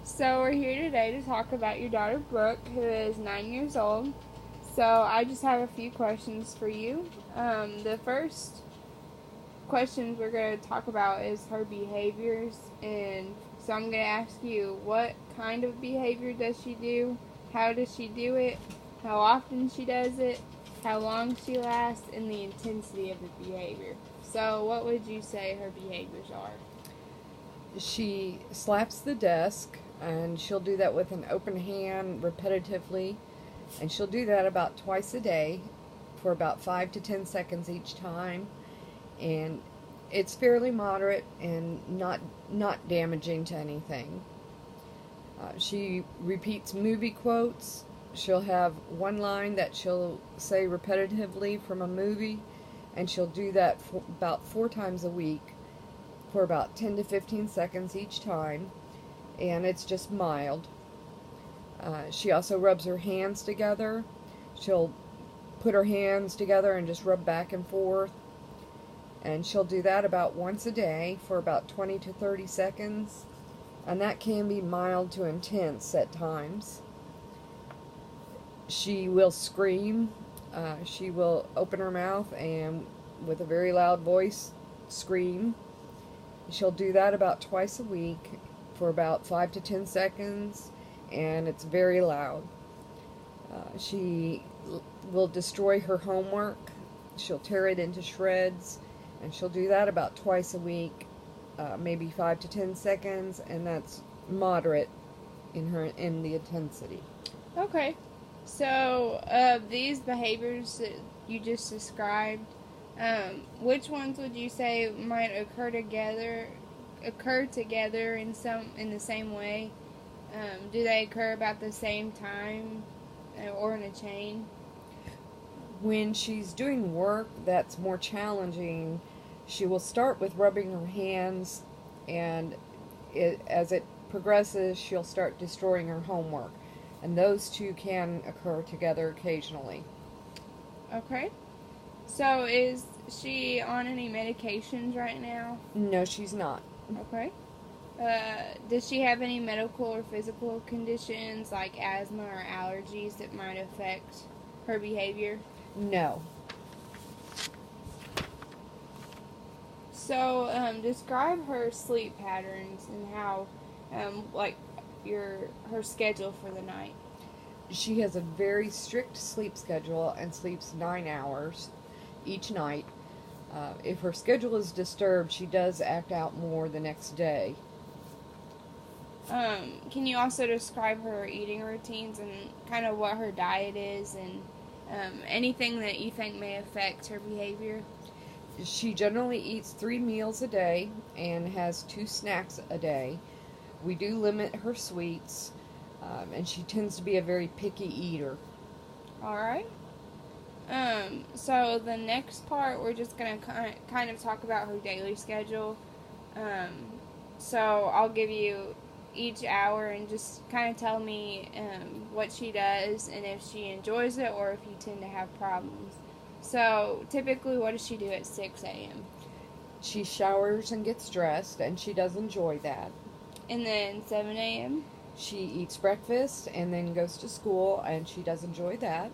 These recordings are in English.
So we're here today to talk about your daughter Brooke, who is 9 years old. So I just have a few questions for you. The first questions we're going to talk about is her behaviors, and so I'm going to ask you, what kind of behavior does she do? How does she do it? How often she does it? How long she lasts? And the intensity of the behavior. So what would you say her behaviors are? She slaps the desk, and she'll do that with an open hand repetitively, and she'll do that about twice a day for about 5 to 10 seconds each time, and it's fairly moderate and not damaging to anything. She repeats movie quotes. She'll have one line that she'll say repetitively from a movie, and she'll do that for about 4 times a week for about 10 to 15 seconds each time, and it's just mild. She also rubs her hands together. She'll put her hands together and just rub back and forth, and she'll do that about once a day for about 20 to 30 seconds, and that can be mild to intense at times. She will scream. She will open her mouth and with a very loud voice scream. She'll do that about twice a week for about 5 to 10 seconds, and it's very loud. She will destroy her homework. She'll tear it into shreds, and she'll do that about twice a week, maybe 5 to 10 seconds, and that's moderate in the intensity. Okay. So, these behaviors that you just described, which ones would you say might occur together in the same way? Do they occur about the same time, or in a chain? When she's doing work that's more challenging, she will start with rubbing her hands, and as it progresses, she'll start destroying her homework. And those two can occur together occasionally. Okay. So, is she on any medications right now? No, she's not. Okay. Does she have any medical or physical conditions like asthma or allergies that might affect her behavior? No. So, describe her sleep patterns and how, her schedule for the night. She has a very strict sleep schedule and sleeps 9 hours each night. If her schedule is disturbed, she does act out more the next day. Can you also describe her eating routines and kind of what her diet is and anything that you think may affect her behavior? She generally eats 3 meals a day and has 2 snacks a day. We do limit her sweets, and she tends to be a very picky eater. Alright. So the next part, we're just going to kind of talk about her daily schedule. So I'll give you each hour and just kind of tell me what she does and if she enjoys it or if you tend to have problems. So typically, what does she do at 6 a.m.? She showers and gets dressed, and she does enjoy that. And then 7 a.m.? She eats breakfast and then goes to school, and she does enjoy that.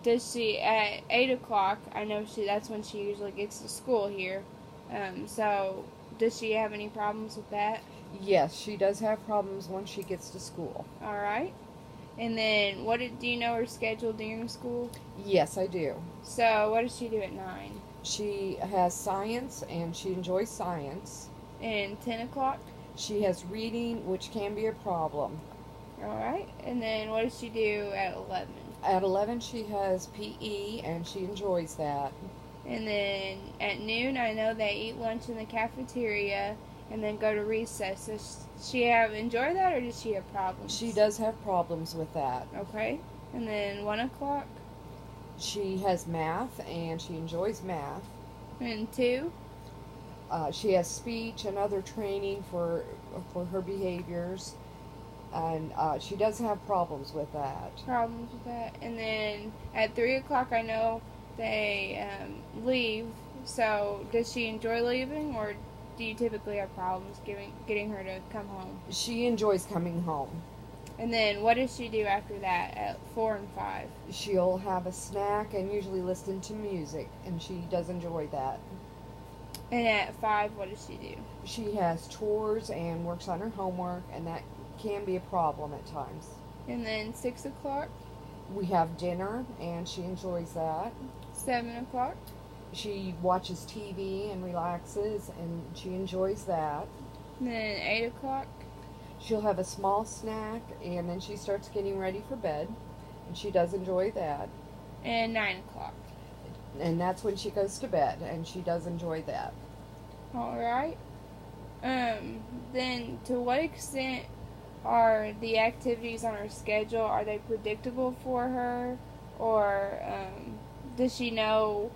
Does she, at 8 o'clock, I know that's when she usually gets to school here, so does she have any problems with that? Yes, she does have problems when she gets to school. Alright. And then, do you know her schedule during school? Yes, I do. So, what does she do at 9? She has science, and she enjoys science. And 10 o'clock? She has reading, which can be a problem. Alright. And then, what does she do at 11? At 11, she has PE, and she enjoys that. And then, at noon, I know they eat lunch in the cafeteria and then go to recess. Does she enjoy that, or does she have problems? She does have problems with that. Okay. And then 1 o'clock? She has math, and she enjoys math. And 2? She has speech and other training for her behaviors, and she does have problems with that. And then at 3 o'clock, I know they leave. So does she enjoy leaving, or do you typically have problems getting her to come home? She enjoys coming home. And then what does she do after that at 4 and 5? She'll have a snack and usually listen to music, and she does enjoy that. And at 5, what does she do? She has chores and works on her homework, and that can be a problem at times. And then 6 o'clock? We have dinner, and she enjoys that. 7 o'clock? She watches TV and relaxes, and she enjoys that. And then 8 o'clock? She'll have a small snack, and then she starts getting ready for bed, and she does enjoy that. And 9 o'clock? And that's when she goes to bed, and she does enjoy that. Alright. Then to what extent are the activities on her schedule, are they predictable for her? Or does she know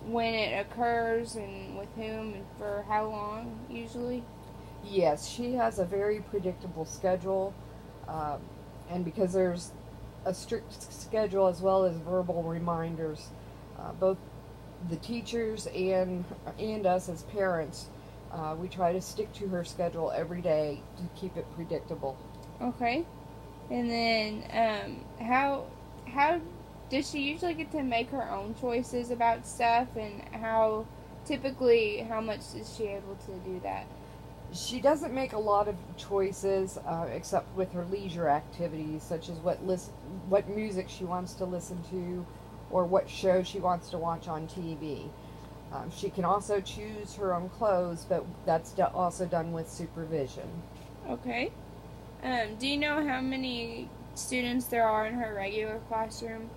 when it occurs and with whom and for how long usually? Yes, she has a very predictable schedule, and because there's a strict schedule as well as verbal reminders, both the teachers and us as parents, we try to stick to her schedule every day to keep it predictable. Okay. And then how does she usually get to make her own choices about stuff, and how much is she able to do that? She doesn't make a lot of choices, except with her leisure activities, such as what music she wants to listen to, or what show she wants to watch on TV. She can also choose her own clothes, but that's also done with supervision. Okay. Do you know how many students there are in her regular classroom?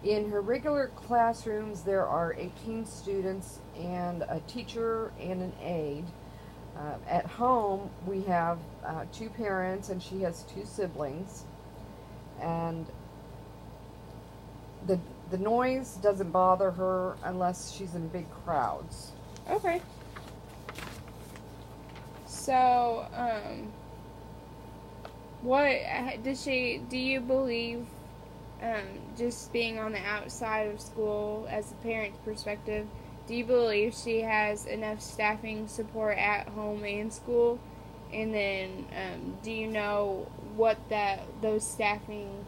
In her regular classrooms, there are 18 students and a teacher and an aide. At home, we have 2 parents, and she has 2 siblings. And the noise doesn't bother her unless she's in big crowds. Okay. So, do you believe, just being on the outside of school as a parent's perspective, do you believe she has enough staffing support at home and school? And then, do you know what those staffing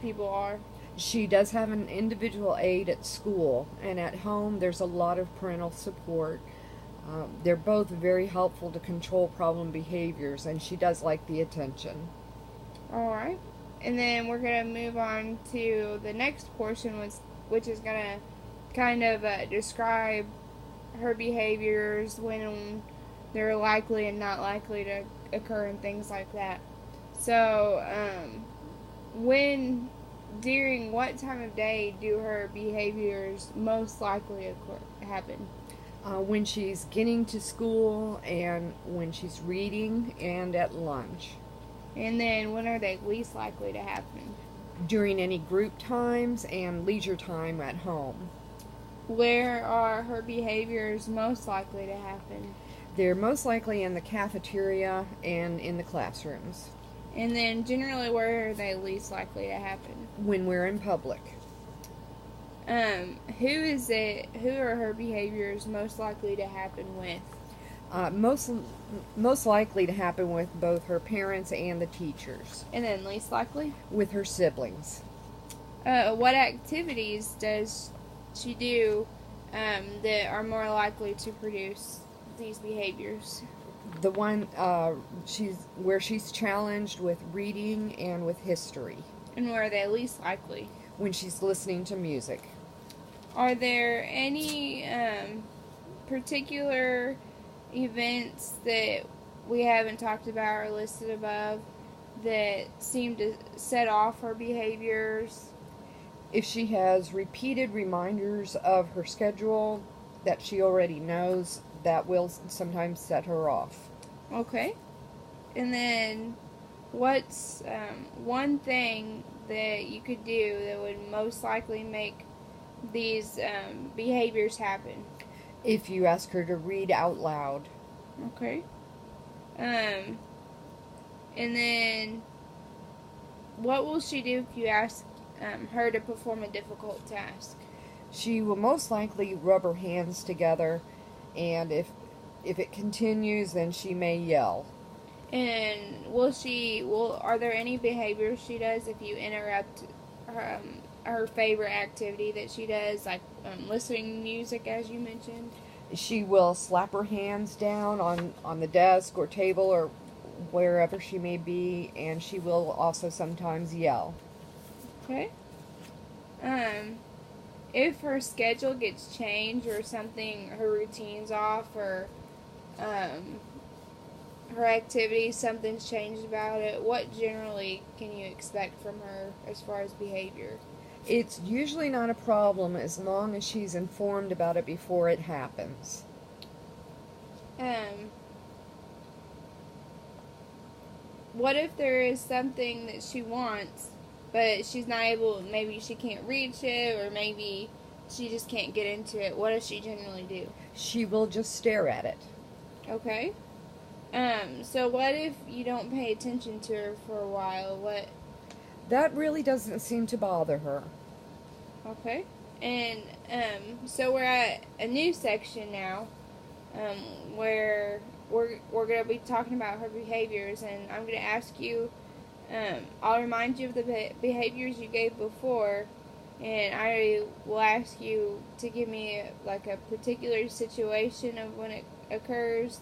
people are? She does have an individual aide at school, and at home there's a lot of parental support. They're both very helpful to control problem behaviors, and she does like the attention. Alright. And then we're going to move on to the next portion, which is going to kind of describe her behaviors, when they're likely and not likely to occur, and things like that. So, during what time of day do her behaviors most likely happen? When she's getting to school, and when she's reading, and at lunch. And then when are they least likely to happen? During any group times and leisure time at home. Where are her behaviors most likely to happen? They're most likely in the cafeteria and in the classrooms. And then generally where are they least likely to happen? When we're in public. Who are her behaviors most likely to happen with? Most likely to happen with both her parents and the teachers. And then least likely? With her siblings. What activities does she do that are more likely to produce these behaviors? The one where she's challenged with reading and with history. And where are they least likely? When she's listening to music. Are there any particular events that we haven't talked about or listed above that seem to set off her behaviors? If she has repeated reminders of her schedule that she already knows, that will sometimes set her off. Okay. And then what's one thing that you could do that would most likely make these behaviors happen? If you ask her to read out loud. Okay. And then what will she do if you ask her to perform a difficult task? She will most likely rub her hands together, and if If it continues, then she may yell. And are there any behaviors she does if you interrupt her favorite activity that she does, like listening to music, as you mentioned? She will slap her hands down on the desk or table or wherever she may be, and she will also sometimes yell. Okay. If her schedule gets changed or something, her routine's off, or her activities, something's changed about it, what generally can you expect from her as far as behavior? It's usually not a problem as long as she's informed about it before it happens. What if there is something that she wants, but she's not able, maybe she can't reach it, or maybe she just can't get into it? What does she generally do? She will just stare at it. Okay. So what if you don't pay attention to her for a while? That really doesn't seem to bother her. Okay. And, so we're at a new section now, where we're going to be talking about her behaviors, and I'm going to ask you, I'll remind you of the behaviors you gave before, and I will ask you to give me like a particular situation of when it occurs,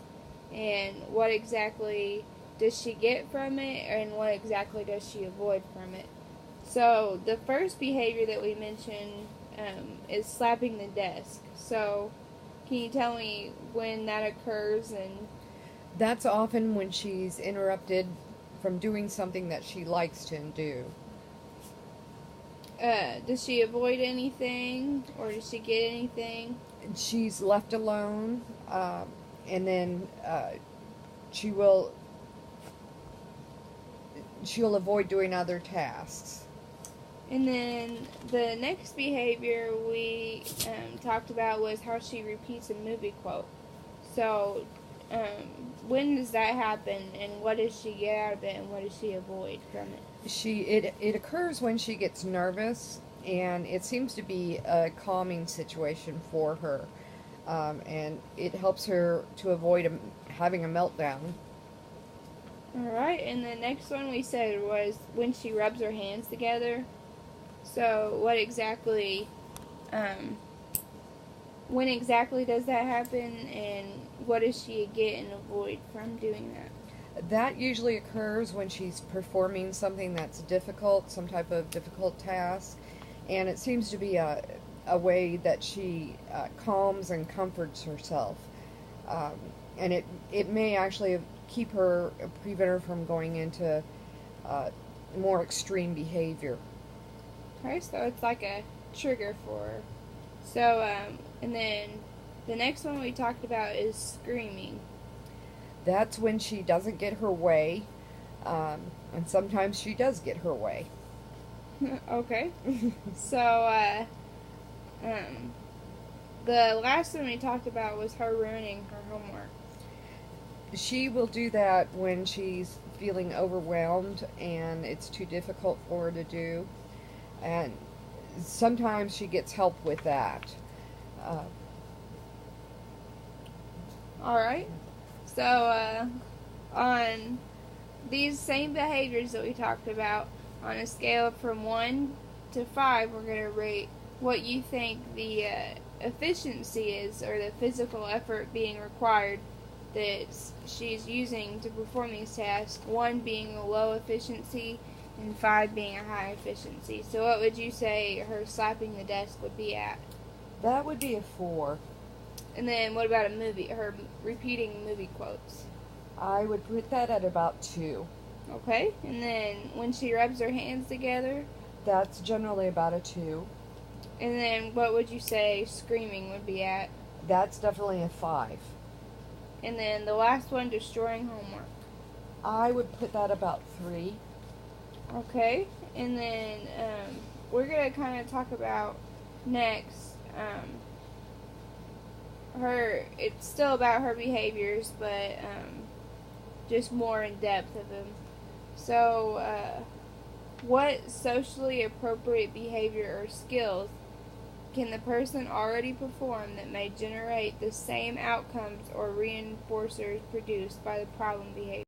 and what exactly does she get from it, and what exactly does she avoid from it. So the first behavior that we mentioned is slapping the desk. So can you tell me when that occurs? And that's often when she's interrupted from doing something that she likes to do. Does she avoid anything, or does she get anything? She's left alone, and then she'll avoid doing other tasks. And then the next behavior we talked about was how she repeats a movie quote. So when does that happen, and what does she get out of it, and what does she avoid from it? It occurs when she gets nervous, and it seems to be a calming situation for her, and it helps her to avoid having a meltdown. Alright, and the next one we said was when she rubs her hands together. So when exactly does that happen, and what does she get and avoid from doing that? That usually occurs when she's performing something that's difficult, some type of difficult task, and it seems to be a way that she calms and comforts herself. And it may actually prevent her from going into more extreme behavior. Okay, so it's like a trigger for her. So, and then the next one we talked about is screaming. That's when she doesn't get her way, and sometimes she does get her way. Okay. So, the last one we talked about was her ruining her homework. She will do that when she's feeling overwhelmed and it's too difficult for her to do. And sometimes she gets help with that. Alright. So, on these same behaviors that we talked about, on a scale from 1 to 5, we're going to rate what you think the efficiency is, or the physical effort being required that she's using to perform these tasks. 1 being a low efficiency, and 5 being a high efficiency. So what would you say her slapping the desk would be at? That would be a 4. And then what about her repeating movie quotes? I would put that at about 2. Okay, and then when she rubs her hands together? That's generally about a 2. And then what would you say screaming would be at? That's definitely a 5. And then the last one, destroying homework. I would put that about 3. Okay, and then we're going to kind of talk about next it's still about her behaviors, but just more in depth of them. So what socially appropriate behavior or skills can the person already perform that may generate the same outcomes or reinforcers produced by the problem behavior?